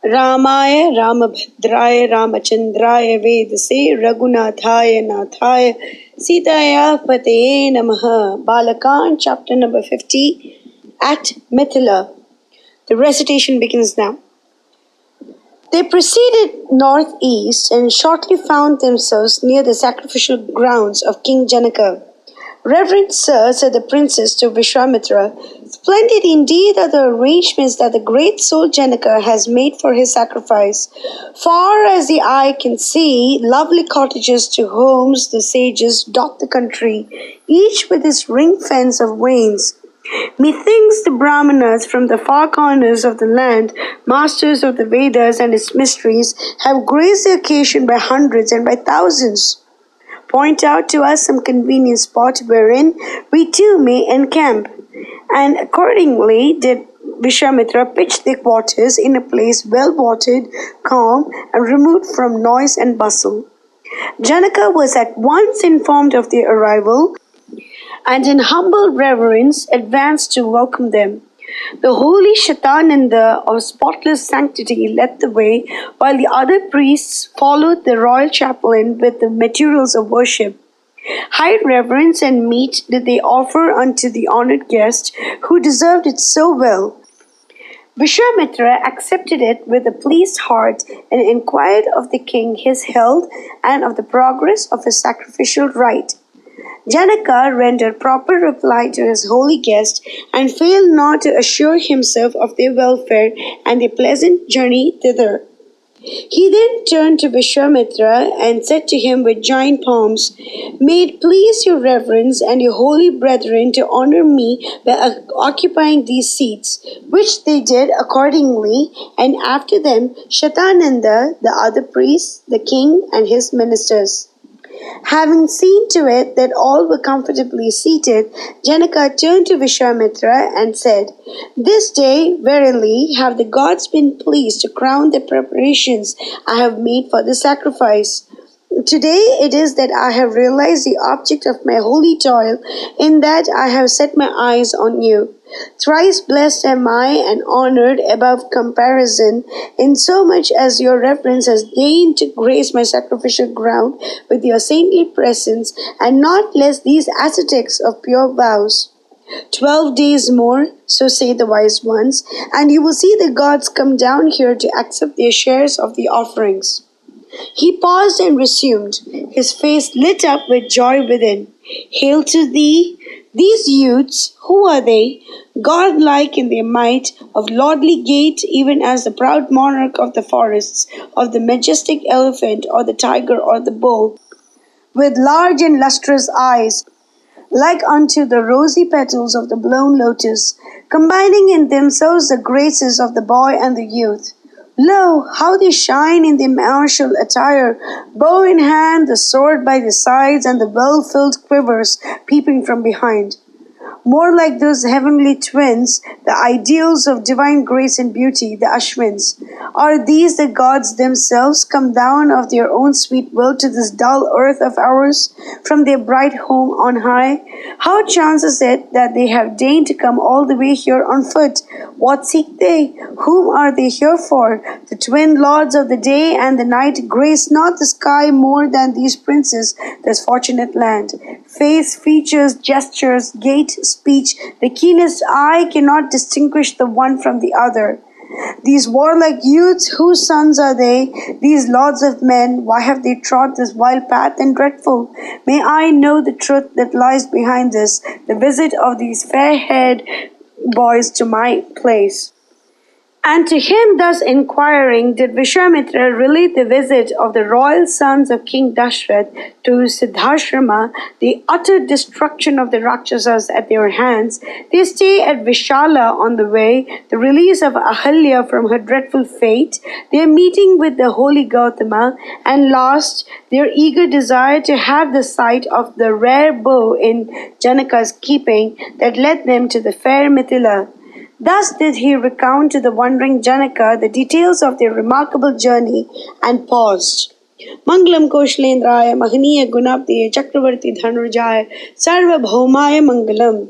Ramaya Ramabhadraya Ramachandraya Vedase Raghunathaye Nathaya Sitaya Pateye Namaha. Bala chapter number 50 at Mithila. The recitation begins now. They proceeded northeast and shortly found themselves near the sacrificial grounds of King Janaka. "Reverend sir," said the princess to Vishwamitra, "splendid indeed are the arrangements that the great soul Janaka has made for his sacrifice. Far as the eye can see, lovely cottages to homes the sages dot the country, each with its ring fence of wains. Methinks the Brahmanas from the far corners of the land, masters of the Vedas and its mysteries, have graced the occasion by hundreds and by thousands. Point out to us some convenient spot wherein we too may encamp." And accordingly did Vishwamitra pitch their quarters in a place well watered, calm, and removed from noise and bustle. Janaka was at once informed of their arrival, and in humble reverence advanced to welcome them. The holy Shatananda of spotless sanctity led the way, while the other priests followed the royal chaplain with the materials of worship. High reverence and meat did they offer unto the honored guest, who deserved it so well. Vishwamitra accepted it with a pleased heart and inquired of the king his health and of the progress of his sacrificial rite. Janaka rendered proper reply to his holy guest and failed not to assure himself of their welfare and their pleasant journey thither. He then turned to Vishwamitra and said to him with joined palms, "May it please your reverence and your holy brethren to honor me by occupying these seats," which they did accordingly, and after them Shatananda, the other priests, the king, and his ministers. Having seen to it that all were comfortably seated, Janaka turned to Vishwamitra and said, "This day, verily, have the gods been pleased to crown the preparations I have made for the sacrifice. Today it is that I have realized the object of my holy toil, in that I have set my eyes on you. Thrice blessed am I and honored above comparison, insomuch as your reverence has deigned to grace my sacrificial ground with your saintly presence, and not less these ascetics of pure vows. 12 days more, so say the wise ones, and you will see the gods come down here to accept their shares of the offerings." He paused and resumed, his face lit up with joy within. "Hail to thee! These youths, who are they? Godlike in their might, of lordly gait, even as the proud monarch of the forests, of the majestic elephant, or the tiger, or the bull, with large and lustrous eyes, like unto the rosy petals of the blown lotus, combining in themselves the graces of the boy and the youth. Lo, how they shine in their martial attire, bow in hand, the sword by the sides, and the well-filled quivers peeping from behind. More like those heavenly twins, the ideals of divine grace and beauty, the Ashwins. Are these the gods themselves, come down of their own sweet will to this dull earth of ours, from their bright home on high? How chances it that they have deigned to come all the way here on foot? What seek they? Whom are they here for? The twin lords of the day and the night grace not the sky more than these princes, this fortunate land. Face, features, gestures, gait, speech, the keenest eye cannot distinguish the one from the other. These warlike youths, whose sons are they? These lords of men, why have they trod this wild path and dreadful? May I know the truth that lies behind this, the visit of these fair-haired boys to my place." And to him thus inquiring did Vishwamitra relate the visit of the royal sons of King Dashrath to Siddhashrama, the utter destruction of the Rakshasas at their hands, their stay at Vishala on the way, the release of Ahalya from her dreadful fate, their meeting with the holy Gautama, and last, their eager desire to have the sight of the rare bow in Janaka's keeping that led them to the fair Mithila. Thus did he recount to the wondering Janaka the details of their remarkable journey, and paused. Mangalam Koshlendraya Mahaniya Gunabdiye Chakravarti Dhanurjaya Sarvabhaumaya Mangalam.